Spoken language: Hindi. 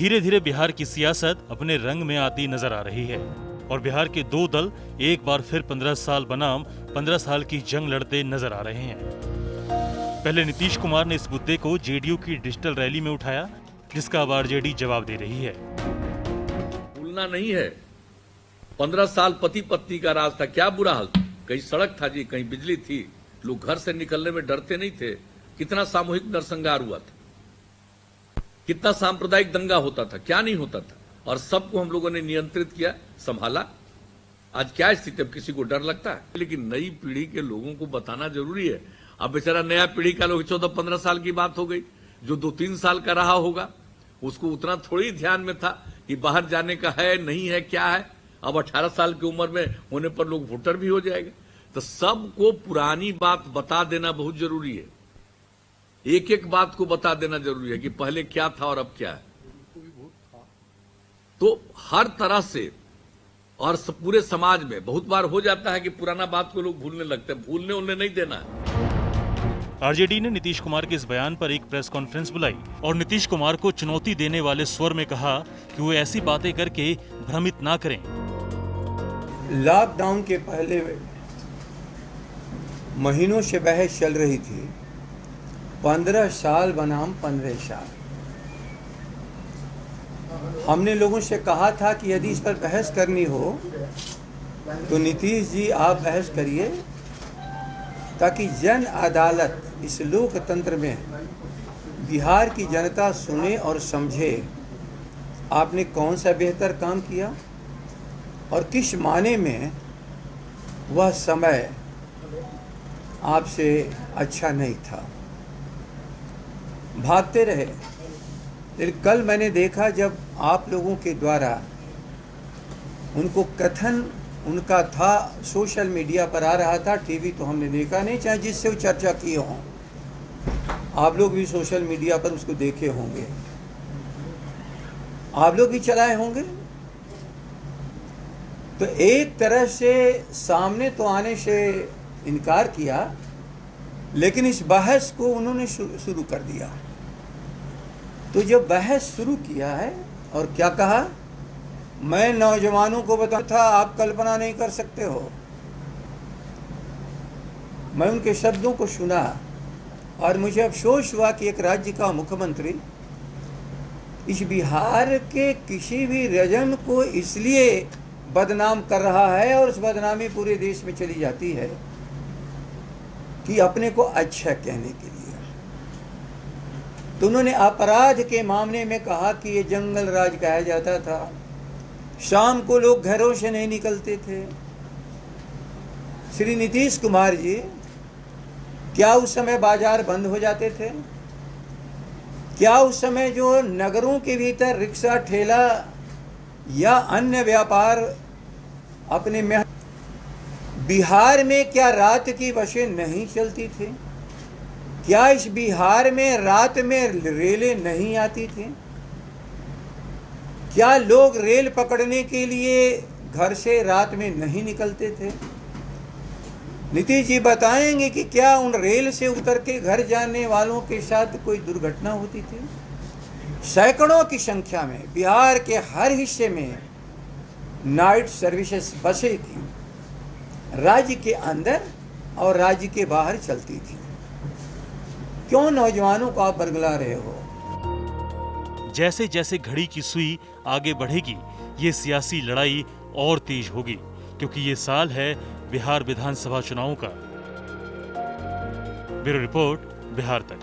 धीरे धीरे बिहार की सियासत अपने रंग में आती नजर आ रही है और बिहार के दो दल एक बार फिर 15 साल बनाम 15 साल की जंग लड़ते नजर आ रहे हैं। पहले नीतीश कुमार ने इस मुद्दे को जेडीयू की डिजिटल रैली में उठाया, जिसका अब आरजेडी जवाब दे रही है। भूलना नहीं है, 15 साल पति पत्नी का राज था, क्या बुरा हाल था। कहीं सड़क था जी, कहीं बिजली थी, लोग घर से निकलने में डरते नहीं थे। कितना सामूहिक नरसंहार हुआ था, कितना सांप्रदायिक दंगा होता था, क्या नहीं होता था, और सबको हम लोगों ने नियंत्रित किया, संभाला। आज क्या स्थिति, अब किसी को डर लगता है? लेकिन नई पीढ़ी के लोगों को बताना जरूरी है। अब बेचारा नया पीढ़ी का लोग 14-15 साल की बात हो गई, जो 2-3 साल का रहा होगा उसको उतना थोड़ी ध्यान में था कि बाहर जाने का है नहीं है क्या है। अब 18 साल की उम्र में होने पर लोग वोटर भी हो जाएगा। तो सबको पुरानी बात बता देना बहुत जरूरी है, एक एक बात को बता देना जरूरी है कि पहले क्या था और अब क्या है। तो हर तरह से और पूरे समाज में बहुत बार हो जाता है कि पुराना बात को लोग भूलने लगते हैं, भूलने उन्हें नहीं देना है। आरजेडी ने नीतीश कुमार के इस बयान पर एक प्रेस कॉन्फ्रेंस बुलाई और नीतीश कुमार को चुनौती देने वाले स्वर में कहा कि वो ऐसी बातें करके भ्रमित ना करें। लॉकडाउन के पहले महीनों से बहस चल रही थी, 15 साल बनाम 15 साल। हमने लोगों से कहा था कि यदि इस पर बहस करनी हो तो नीतीश जी आप बहस करिए, ताकि जन अदालत इस लोकतंत्र में बिहार की जनता सुने और समझे आपने कौन सा बेहतर काम किया और किस माने में वह समय आपसे अच्छा नहीं था। भागते रहे। लेकिन कल मैंने देखा जब आप लोगों के द्वारा उनको कथन उनका था, सोशल मीडिया पर आ रहा था, टीवी तो हमने देखा नहीं, चाहे जिससे वो चर्चा किए हों, आप लोग भी सोशल मीडिया पर उसको देखे होंगे, आप लोग भी चलाए होंगे। तो एक तरह से सामने तो आने से इनकार किया, लेकिन इस बहस को उन्होंने शुरू कर दिया। तो जब बहस शुरू किया है और क्या कहा, मैं नौजवानों को बताता था, आप कल्पना नहीं कर सकते हो। मैं उनके शब्दों को सुना और मुझे अफसोस हुआ कि एक राज्य का मुख्यमंत्री इस बिहार के किसी भी रीजन को इसलिए बदनाम कर रहा है और उस बदनामी पूरे देश में चली जाती है कि अपने को अच्छा कहने के लिए। तो उन्होंने अपराध के मामले में कहा कि ये जंगल राज कहा जाता था, शाम को लोग घरों से नहीं निकलते थे। श्री नीतीश कुमार जी, क्या उस समय बाजार बंद हो जाते थे? क्या उस समय जो नगरों के भीतर रिक्शा, ठेला या अन्य व्यापार अपने में, बिहार में क्या रात की बसें नहीं चलती थी? क्या इस बिहार में रात में रेलें नहीं आती थी? क्या लोग रेल पकड़ने के लिए घर से रात में नहीं निकलते थे? नीतीश जी बताएंगे कि क्या उन रेल से उतर के घर जाने वालों के साथ कोई दुर्घटना होती थी? सैकड़ों की संख्या में बिहार के हर हिस्से में नाइट सर्विसेज बसें थी, राज्य के अंदर और राज्य के बाहर चलती थी। क्यों नौजवानों को आप बरगला रहे हो? जैसे जैसे घड़ी की सुई आगे बढ़ेगी, ये सियासी लड़ाई और तेज होगी, क्योंकि ये साल है बिहार विधानसभा चुनावों का। ब्यूरो रिपोर्ट, बिहार तक।